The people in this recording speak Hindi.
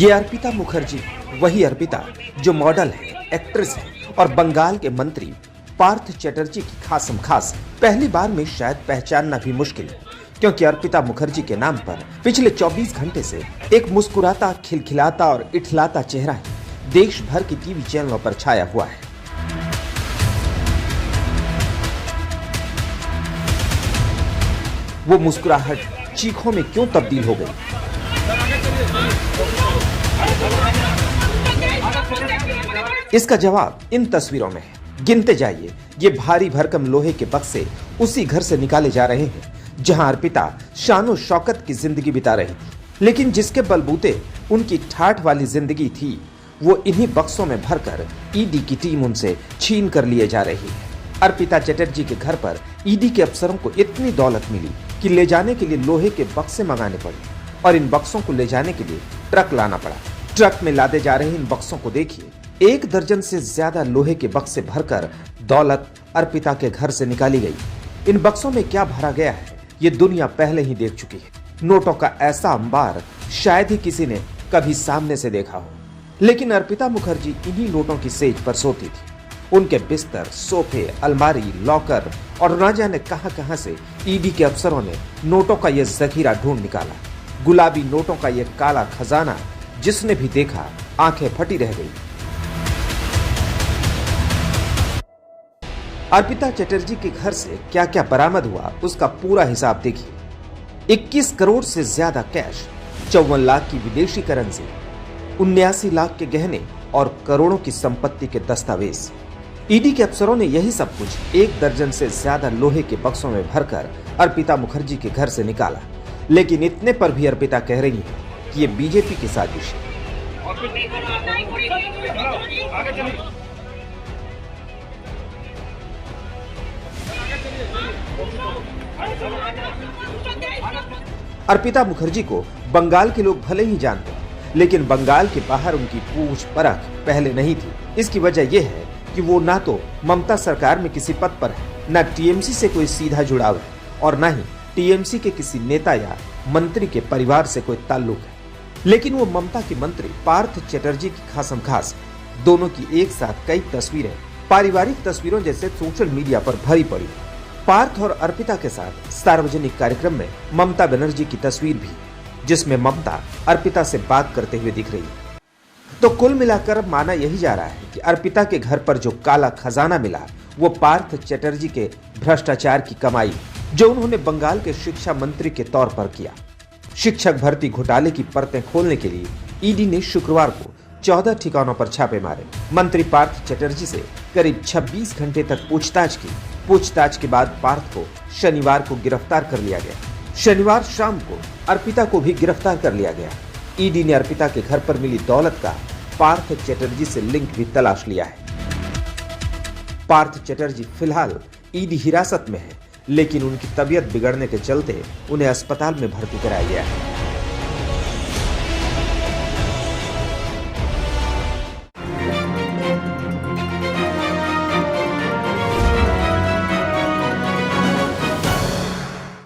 ये अर्पिता मुखर्जी, वही अर्पिता जो मॉडल है, एक्ट्रेस है और बंगाल के मंत्री पार्थ चटर्जी की खासम खास पहली बार में शायद पहचानना भी मुश्किल है, क्योंकि अर्पिता मुखर्जी के नाम पर पिछले 24 घंटे से एक मुस्कुराता, खिलखिलाता और इठलाता चेहरा ही देश भर की टीवी चैनलों पर छाया हुआ है। वो मुस्कुराहट चीखों में क्यों तब्दील हो गई? इसका जवाब इन तस्वीरों में है। गिनते जाइए, ये भारी भरकम लोहे के बक्से उसी घर से निकाले जा रहे हैं जहां अर्पिता शानो शौकत की जिंदगी बिता रही थी, लेकिन जिसके बलबूते उनकी ठाठ वाली जिंदगी थी, वो इन्हीं बक्सों में भरकर ईडी की टीम उनसे छीन कर लिए जा रही है। अर्पिता चटर्जी के घर पर ईडी के अफसरों को इतनी दौलत मिली कि ले जाने के लिए लोहे के बक्से मंगाने पड़े और इन बक्सों को ले जाने के लिए ट्रक लाना पड़ा। ट्रक में लादे जा रहे इन बक्सों को देखिए, 1 दर्जन से ज्यादा लोहे के बक्से भरकर दौलत अर्पिता के घर से निकाली गई। इन बक्सों में क्या भरा गया है, ये दुनिया पहले ही देख चुकी है। नोटों का ऐसा अंबार शायद ही किसी ने कभी सामने से देखा हो, लेकिन अर्पिता मुखर्जी इन्हीं नोटों की सेज पर सोती थी। उनके बिस्तर, सोफे, अलमारी, लॉकर और न जाने कहां से ईडी के अफसरों ने नोटों का यह जखीरा ढूंढ निकाला। गुलाबी नोटों का यह काला खजाना जिसने भी देखा आंखें फटी रह गई। अर्पिता चटर्जी के घर से क्या क्या बरामद हुआ, उसका पूरा हिसाब देखिए। 21 करोड़ से ज्यादा कैश, 54 लाख की विदेशी करेंसी, 79 लाख के गहने और करोड़ों की संपत्ति के दस्तावेज। ईडी के अफसरों ने यही सब कुछ 1 दर्जन से ज्यादा लोहे के बक्सों में भरकर अर्पिता मुखर्जी के घर से निकाला, लेकिन इतने पर भी अर्पिता कह रही है कि ये बीजेपी की साजिश है। अर्पिता मुखर्जी को बंगाल के लोग भले ही जानते हैं, लेकिन बंगाल के बाहर उनकी पूछ परख पहले नहीं थी। इसकी वजह यह है कि वो ना तो ममता सरकार में किसी पद पर है, न टीएमसी से कोई सीधा जुड़ाव है और न ही टीएमसी के किसी नेता या मंत्री के परिवार से कोई ताल्लुक है। लेकिन वो ममता के मंत्री पार्थ चटर्जी की खासम खास दोनों की एक साथ कई तस्वीरें पारिवारिक तस्वीरों जैसे सोशल मीडिया पर भरी पड़ी। पार्थ और अर्पिता के साथ सार्वजनिक कार्यक्रम में ममता बनर्जी की तस्वीर भी, जिसमें ममता अर्पिता से बात करते हुए दिख रही है। तो कुल मिलाकर माना यही जा रहा है कि अर्पिता के घर पर जो काला खजाना मिला, वो पार्थ चटर्जी के भ्रष्टाचार की कमाई, जो उन्होंने बंगाल के शिक्षा मंत्री के तौर पर किया। शिक्षक भर्ती घोटाले की परतें खोलने के लिए ईडी ने शुक्रवार को 14 ठिकानों पर छापे मारे। मंत्री पार्थ चटर्जी से करीब 26 घंटे तक पूछताछ की। पूछताछ के बाद पार्थ को शनिवार को गिरफ्तार कर लिया गया। शनिवार शाम को अर्पिता को भी गिरफ्तार कर लिया गया। ईडी ने अर्पिता के घर पर मिली दौलत का पार्थ चटर्जी से लिंक भी तलाश लिया है। पार्थ चटर्जी फिलहाल ईडी हिरासत में है, लेकिन उनकी तबीयत बिगड़ने के चलते उन्हें अस्पताल में भर्ती कराया गया है।